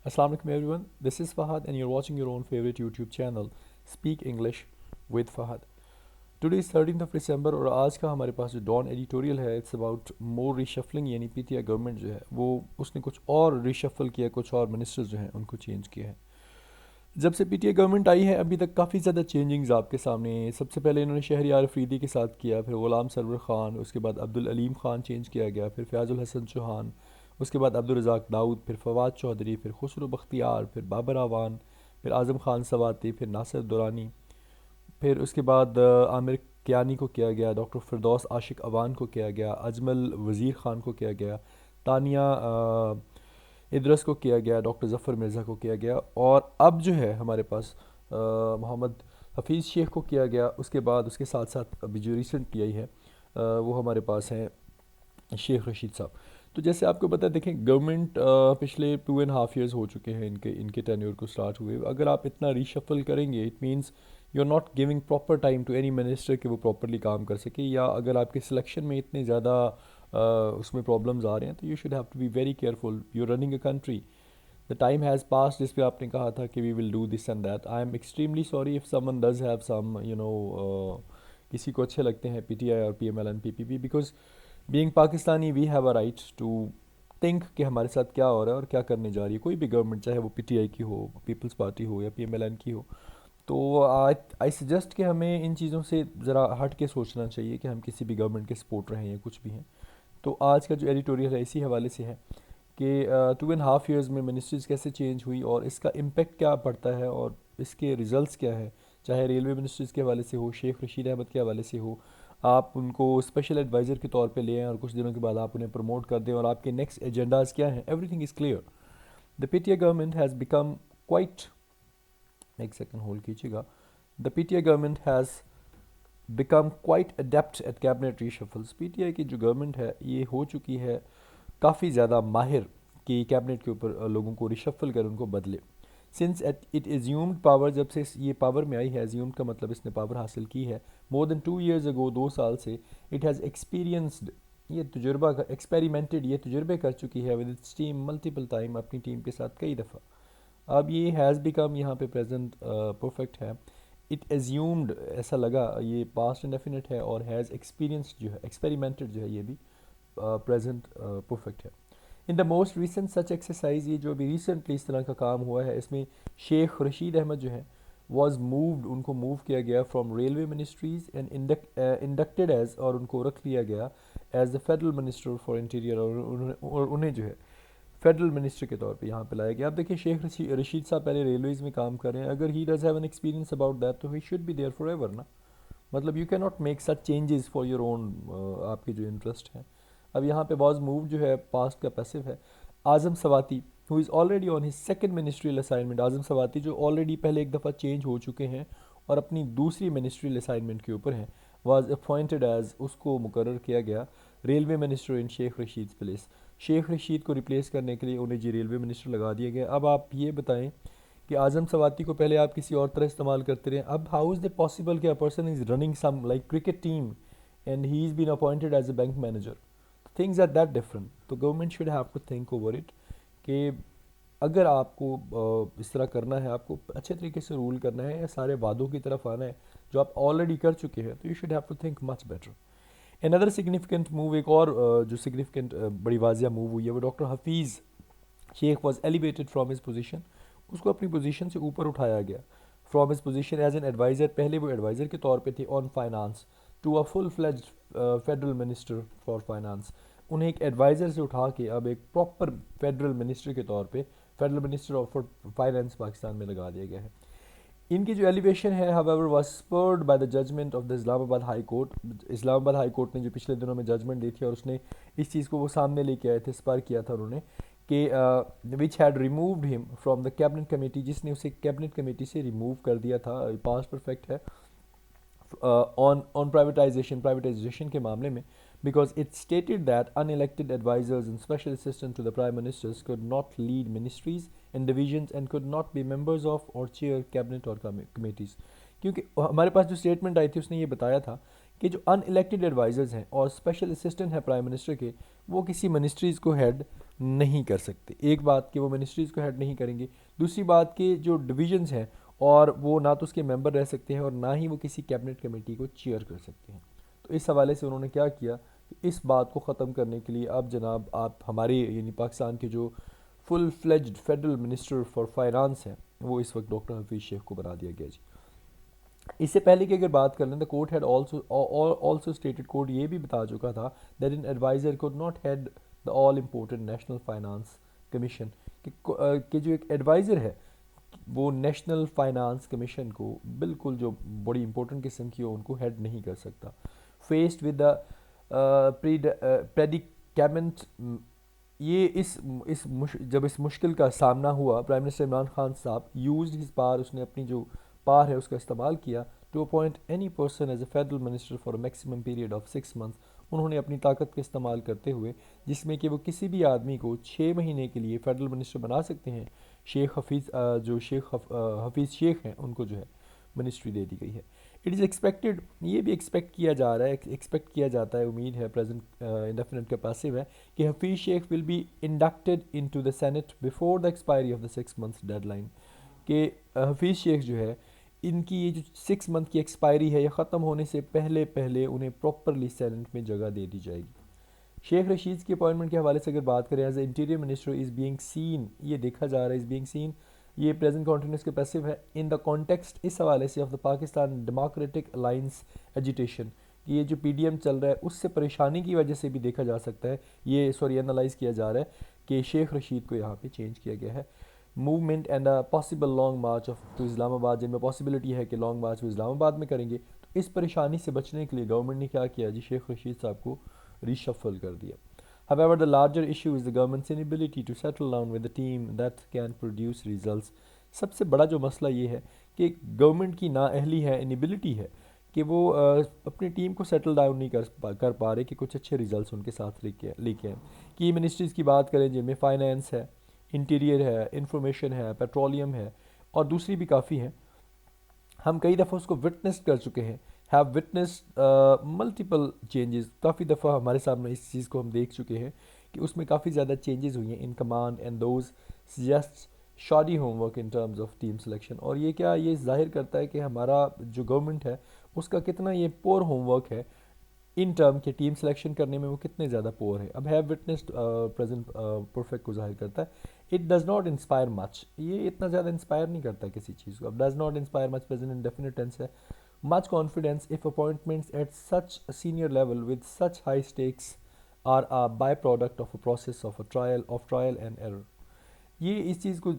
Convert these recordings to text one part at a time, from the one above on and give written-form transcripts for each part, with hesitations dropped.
Assalamu alaikum everyone. This is Fahad and you're watching your own favorite YouTube channel Speak English with Fahad. Today is 13th of December और आज का हमारे पास जो don editorial है it's about more reshuffling यानी PTI government जो है वो उसने कुछ और रिशफल किया, कुछ और मिनिस्टर्स जो हैं उनको चेंज किया है। जब से पीटीआई गवर्नमेंट आई है अभी तक काफ़ी ज़्यादा चेंजिंग्स आपके सामने हैं। सबसे पहले इन्होंने शहरियार अफरीदी के साथ किया, फिर ग़ुलाम सरवर ख़ान, उसके बाद अब्दुल अलीम ख़ान चेंज किया गया, फिर फ़याज़ुल हसन चौहान, उसके बाद अब्दुल रज़ाक दाऊद, फिर फवाद चौधरी, फिर खुसरो बख्तियार, फिर बाबर आवान, फिर आज़म खान सवाती, फिर नासिर दुरानी, फिर उसके बाद आमिर कियानी को किया गया, डॉक्टर फिरदौस आशिक अवान को किया गया, अजमल वज़ीर ख़ान को किया गया, तानिया इदरस को किया गया, डॉक्टर ज़फ़र मिर्ज़ा को किया गया और अब जो है हमारे पास मोहम्मद हफीज़ शेख को किया गया। उसके बाद उसके साथ साथ अभी जो रिसेंटली आई है वो हमारे पास हैं शेख रशीद साहब। तो जैसे आपको पता है, देखें गवर्नमेंट पिछले 2.5 years हो चुके हैं इनके इनके टेन्योर को स्टार्ट हुए। अगर आप इतना रीशफल करेंगे it means you are not giving proper time to any minister कि वो प्रॉपरली काम कर सके, या अगर आपके सिलेक्शन में इतने ज़्यादा उसमें प्रॉब्लम्स आ रहे हैं तो you should have to be very careful. You are running a country, the time has pass जिस पे आपने कहा था कि we will do this and that. I am extremely sorry if someone does have some किसी को अच्छे लगते हैं पीटीआई और PML and PPP, because being Pakistani we have a right to think कि हमारे साथ क्या हो रहा है और क्या करने जा रही है कोई भी गवर्नमेंट, चाहे वो पीटीआई की हो, पीपल्स पार्टी हो या पीएमएलएन की हो। तो आई सजेस्ट कि हमें इन चीज़ों से ज़रा हट के सोचना चाहिए कि हम किसी भी गवर्नमेंट के सपोर्ट रहे हैं या कुछ भी हैं। तो आज का जो एडिटोरियल है इसी हवाले से है कि 2.5 years में मिनिस्ट्रीज़ कैसे चेंज हुई और इसका इम्पेक्ट क्या पड़ता है और इसके रिजल्ट्स क्या है। चाहे रेलवे मिनिस्ट्रीज़ के हवाले से हो, शेख रशीद अहमद के हवाले से हो, आप उनको स्पेशल एडवाइज़र के तौर पे ले आएँ और कुछ दिनों के बाद आप उन्हें प्रमोट कर दें और आपके नेक्स्ट एजेंडाज़ क्या हैं, everything is clear. The PTI government has become quite, एक सेकंड होल्ड कीजिएगा, the PTI government has become quite adept at cabinet reshuffles. PTI की जो गवर्नमेंट है ये हो चुकी है काफ़ी ज़्यादा माहिर कि कैबिनेट के ऊपर लोगों को रिशफल कर उनको बदले। सिंस इट एज्यूम्ड पावर, जब से ये पावर में आई है, एज्यूम्ड का मतलब इसने पावर हासिल की है, मोर देन 2 years अगो, 2 साल से इट हैज़ एक्सपीरियंसड, ये तजुर्बा एक्सपेरिमेंटेड, ये तजुर्बे कर चुकी है with its team multiple time, अपनी टीम के साथ कई दफ़ा। अब ये हैज़ बिकम यहाँ पे प्रेजेंट परफेक्ट है। इट एज्यूम्ड ऐसा लगा, ये पास्ट इंडेफिनिट है और हैज़ एक्सपीरियंस जो है, एक्सपेरिमेंटेड जो है, ये भी प्रेजेंट परफेक्ट है। In the most recent such exercise, ये जो अभी रिसेंटली इस तरह का काम हुआ है, इसमें शेख रशीद अहमद जो है वॉज मूव्ड, उनको मूव किया गया from railway ministries and inducted as, और उनको रख लिया गया as the federal minister for interior, और उन्हें जो है फेडरल मिनिस्टर के तौर पे यहाँ पे लाया गया। आप देखिए शेख रशीद साहब पहले रेलवेज़ में काम कर रहे हैं, अगर he does have an experience about that तो he should be there forever ना। मतलब you can not make such changes for your own, आपके जो इंटरेस्ट हैं। अब यहाँ पे वॉज मूव जो है पास्ट का पैसिव है। Azam Swati who is already on his second ministerial assignment, Azam Swati जो ऑलरेडी पहले एक दफ़ा चेंज हो चुके हैं और अपनी दूसरी मिनिस्ट्रियल असाइनमेंट के ऊपर हैं, वाज अपॉइंटेड एज, उसको मुकर्रर किया गया railway minister in Sheikh Rashid place. Sheikh Rashid को रिप्लेस करने के लिए उन्हें जी रेलवे मिनिस्टर लगा दिया गया। अब आप ये बताएं कि आज़म सवाती को पहले आप किसी और तरह इस्तेमाल करते रहे, अब हाउ इज़ द पॉसिबल कि a person is running some like cricket team and he is been appointed as a bank manager, things are that different. तो government should have to think over it कि अगर आपको इस तरह करना है, आपको अच्छे तरीके से रूल करना है या सारे वादों की तरफ आना है जो आप ऑलरेडी कर चुके हैं, तो you should have to think much better. Another significant move, एक और जो सिग्निफिकेंट बड़ी वाजिया मूव हुई है वो doctor Hafeez Shaikh was elevated from his position, उसको अपनी पोजीशन से ऊपर उठाया गया from his position as an adviser. पहले वो एडवाइज़र के तौर पे थे on finance to a full fledged federal minister for finance. उन्हें एक एडवाइज़र से उठा के अब एक प्रॉपर फेडरल मिनिस्टर के तौर पे federal minister of finance Pakistan में लगा दिया गया है। इनकी जो एलिवेशन है however was spurred by the judgement of the Islamabad High Court. Islamabad High Court ने जो पिछले दिनों में जजमेंट दी थी और उसने इस चीज़ को वो सामने लेके आए थे, स्पर किया था उन्होंने कि which had removed him from the cabinet committee, जिसने उसे कैबिनेट कमेटी से रिमूव कर दिया था, पास्ट परफेक्ट है, ऑन प्राइवेटाइजेशन के मामले में, because it stated that unelected advisors and special assistants to the prime ministers could not lead ministries and divisions and could not be members of or chair cabinet or committees। क्योंकि हमारे पास जो statement आई थी उसने ये बताया था कि जो अनइलेक्टेड एडवाइजर्स हैं और स्पेशल असिस्टेंट हैं प्राइम मिनिस्टर के, वो किसी मिनिस्ट्रीज़ को हेड नहीं कर सकते। एक बात कि वो मिनिस्ट्रीज़ को हेड नहीं करेंगे, दूसरी बात कि जो डिविजन्स हैं और वो ना तो उसके मेंबर रह सकते हैं और ना ही वो किसी कैबिनेट कमेटी को चेयर कर सकते हैं। तो इस हवाले से उन्होंने क्या किया कि इस बात को ख़त्म करने के लिए अब जनाब आप हमारे यानी पाकिस्तान के जो full fledged federal minister for finance हैं वो इस वक्त डॉक्टर हफीज़ शेख को बना दिया गया जी। इससे पहले की अगर बात कर लें, the court had also stated, court ये भी बता चुका था that an adviser could not had the all important national finance commission, कि जो एक एडवाइज़र है वो नेशनल फाइनेंस कमीशन को बिल्कुल जो बड़ी इंपॉर्टेंट किस्म की हो उनको हेड नहीं कर सकता। फेस्ड विद द प्रेडिकेमेंट, ये जब इस मुश्किल का सामना हुआ, प्राइम मिनिस्टर इमरान खान साहब यूज हिज पावर, उसने अपनी जो पावर है उसका इस्तेमाल किया to appoint any person as a federal minister for a maximum period of 6 months. उन्होंने अपनी ताकत का इस्तेमाल करते हुए, जिसमें कि वो किसी भी आदमी को 6 महीने के लिए फेडरल मिनिस्टर बना सकते हैं, शेख हफीज़ शेख हैं उनको जो है मिनिस्ट्री दे दी गई है। इट इज़ एक्सपेक्टेड, ये भी एक्सपेक्ट किया जा रहा है, एक्सपेक्ट किया जाता है, उम्मीद है, प्रेजेंट इंडेफिनिट कैपेसिव है कि Hafeez Shaikh will be inducted into the senate before the expiry of the 6 months deadline, कि हफीज़ शेख जो है इनकी ये जो 6 मंथ की एक्सपायरी है ये ख़त्म होने से पहले पहले उन्हें प्रॉपरली सेनेट में जगह दे दी जाएगी। शेख रशीद की अपॉइंटमेंट के हवाले से अगर बात करें, as a interior minister is being seen, ये देखा जा रहा है, इज़ बीइंग सीन, ये प्रेजेंट कॉन्टीन्यूस के पैसिव है इन द कॉन्टेक्स्ट, इस हवाले से of the Pakistan Democratic Alliance agitation, कि ये जो पीडीएम चल रहा है उससे परेशानी की वजह से भी देखा जा सकता है, ये एनालाइज किया जा रहा है कि शेख रशीद को यहाँ पे चेंज किया गया है। Movement and a possible long march of to Islamabad, जिनमें पॉसिबिलिटी है कि लॉन्ग मार्च वो इस्लामाबाद में करेंगे, तो इस परेशानी से बचने के लिए गवर्नमेंट ने क्या किया जी, शेख रशीद साहब को reshuffle कर दिया। However, the larger issue is the government's inability to settle down with a team that can produce results. सबसे बड़ा जो मसला ये है कि गवर्नमेंट की नाअहली है, इनबिलिटी है कि वो अपनी टीम को सेटल डाउन नहीं कर पा रहे कि कुछ अच्छे रिजल्ट्स उनके साथ लेके आए। की मिनिस्ट्रीज़ की बात करें जिनमें फाइनेंस है, इंटीरियर है, इंफॉर्मेशन है, पेट्रोलियम है और दूसरी भी काफ़ी हैं, हम कई दफ़ा उसको विटनेस कर चुके हैं, हैव विटनेस मल्टीपल चेंजेस, काफ़ी दफ़ा हमारे सामने इस चीज़ को हम देख चुके हैं कि उसमें काफ़ी ज़्यादा चेंजेस हुई हैं in command and those suggest shoddy homework in terms of team selection. और ये क्या ये जाहिर करता है कि हमारा जो गवर्नमेंट है उसका कितना ये पोर होमवर्क है इन टर्म के टीम सिलेक्शन करने में, वो कितने ज़्यादा पोर है। अब हैव विटनेस्ड प्रेजेंट परफेक्ट को जाहिर करता है। It does not inspire much, ये इतना ज़्यादा इंस्पायर नहीं करता किसी चीज़ को। अब does not inspire much present indefinite tense है। Much confidence if appointments at such senior level with such high stakes are a by product of a process of trial and error. ये इस चीज़ को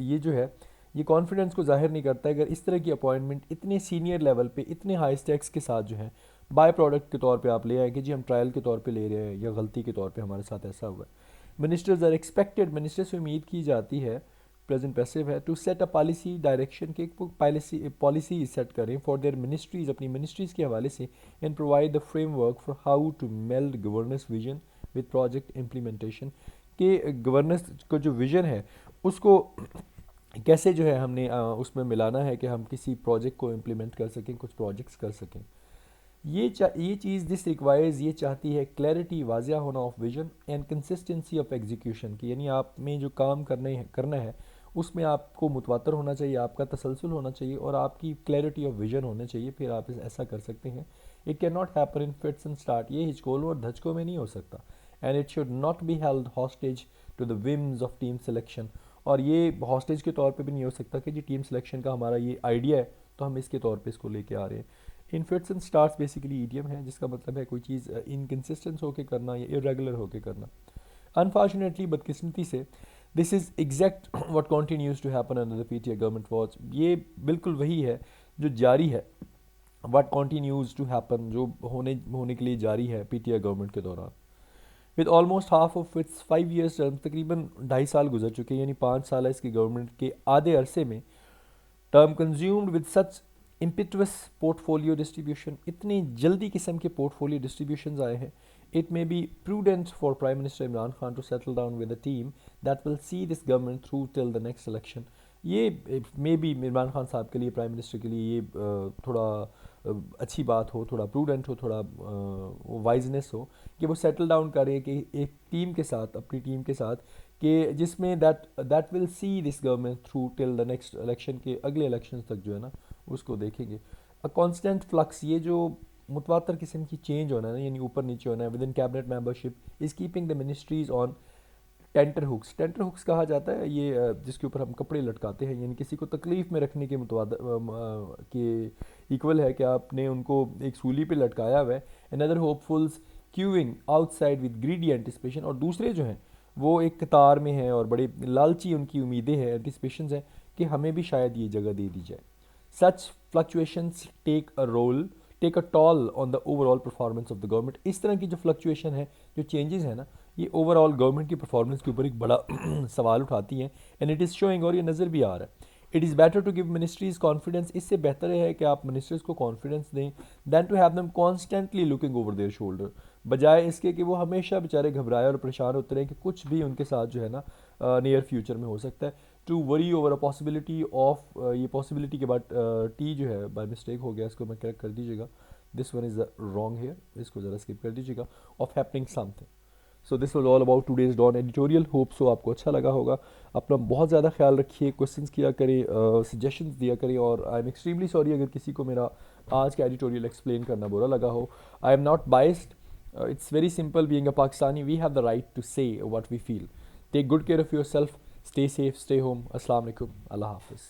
ये जो है ये कॉन्फिडेंस को जाहिर नहीं करता है अगर इस तरह की अपॉइंटमेंट इतने सीनियर लेवल पे इतने हाई स्टेक्स के साथ जो है बाय प्रोडक्ट के तौर पे आप ले आए कि जी हम ट्रायल के तौर पे ले रहे हैं या गलती के तौर पे हमारे साथ ऐसा हुआ है। मिनिस्टर्स आर एक्सपेक्टेड, मिनिस्टर से उम्मीद की जाती है, प्रेजेंट पैसिव है, to set a policy direction के पॉलिसी सेट करें फॉर देयर मिनिस्ट्रीज, अपनी मिनिस्ट्रीज़ के हवाले से, and provide the framework for how to meld governance vision with project implementation, के गवर्नेंस को जो विजन है उसको कैसे जो है हमने उसमें मिलाना है कि हम किसी प्रोजेक्ट को इम्प्लीमेंट कर सकें, कुछ प्रोजेक्ट्स कर सकें। ये चीज़ दिस रिक्वायर्स, ये चाहती है क्लैरिटी, वाजिया होना of vision and consistency of execution की, यानी आप में जो काम करना है उसमें आपको मुतवातर होना चाहिए, आपका तसलसल होना चाहिए और आपकी क्लैरिटी ऑफ विजन होना चाहिए, फिर आप ऐसा कर सकते हैं। It can not happen in fits and start, ये हिचकोलों और धचकों में नहीं हो सकता। And it should not be held hostage to the whims of team selection, और ये हॉस्टेज के तौर पे भी नहीं हो सकता कि जी टीम सिलेक्शन का हमारा ये आइडिया है तो हम इसके तौर पे इसको लेके आ रहे हैं। In fits and starts basically idiom है जिसका मतलब है कोई चीज़ इनकन्सिस्टेंस होकर करना या इरेगुलर होकर करना। अनफॉर्चुनेटली, बदकिस्मती से, this is exact what continues to happen under the PTI government watch, ये बिल्कुल वही है जो जारी है, व्हाट कंटिन्यूज टू हैपन, जो होने के लिए जारी है पीटीआई गवर्नमेंट के दौरान। With almost half of its 5 years term, तकरीबन 2.5 साल गुजर चुके हैं, यानी 5 साल है इसकी गवर्नमेंट के आधे अरसे में, term consumed with such impetuous portfolio distribution, इतनी जल्दी किस्म के पोर्टफोलियो डिस्ट्रीब्यूशन आए हैं। It may be prudent for prime minister Imran Khan to settle down with a team that will see this government through till the next election. ये may B Imran Khan साहब के लिए, प्राइम मिनिस्टर के लिए ये थोड़ा अच्छी बात हो, थोड़ा प्रूडेंट हो, थोड़ा वाइजनेस हो कि वो सेटल डाउन करें कि एक टीम के साथ, अपनी टीम के साथ, कि जिसमें that will see this government through till the next election, के अगले इलेक्शन तक जो है ना उसको देखेंगे। अ कॉन्स्टेंट फ्लक्स, ये जो मुतवातर किस्म की चेंज होना है ना, यानी ऊपर नीचे होना है within cabinet membership, is keeping the ministries on tenterhooks. Tenterhooks कहा जाता है ये जिसके ऊपर हम कपड़े लटकाते हैं, यानी किसी को तकलीफ़ में रखने के के इक्वल है कि आपने उनको एक सूली पे लटकाया हुआ है। And other hopefuls queuing outside with greedy anticipation, और दूसरे जो हैं वो एक कतार में हैं और बड़े लालची उनकी उम्मीदें हैं, एंटिसिपेशंस हैं कि हमें भी शायद ये जगह दे दी जाए। Such fluctuations take a toll on the overall performance of the government. इस तरह की जो फ्लक्चुएशन है, जो चेंजेस है ना, ये ओवरऑल गवर्नमेंट की परफॉर्मेंस के ऊपर एक बड़ा सवाल उठाती हैं। एंड इट इज़ शोइंग, और ये नज़र भी आ रहा है। It is better to give ministries confidence, इससे बेहतर है कि आप मिनिस्टर्स को कॉन्फिडेंस दें, than to have them constantly looking over their shoulder, बजाय इसके कि वो हमेशा बेचारे घबराए और परेशान होते रहे कि कुछ भी उनके साथ जो है ना नियर फ्यूचर में हो सकता है। To worry over a possibility of, ये पॉसिबिलिटी के बाद टी जो है बाय मिस्टेक हो गया, इसको मैं करेक्ट कर दीजिएगा, this one is wrong here, इसको ज़रा स्किप कर दीजिएगा, of happening something. So this was all about today's Dawn editorial. Hope so आपको अच्छा लगा होगा। अपना बहुत ज़्यादा ख्याल रखिए, क्वेश्चंस किया करें, सजेशंस दिया करें, और आई एम एक्सट्रीमली सॉरी अगर किसी को मेरा आज का एडिटोरियल एक्सप्लेन करना बुरा लगा हो। I am not biased, it's very simple. Being a Pakistani, we have the right to say what we feel. Take good care of yourself. Stay safe. Stay home. Assalamu alaikum. Allah Hafiz.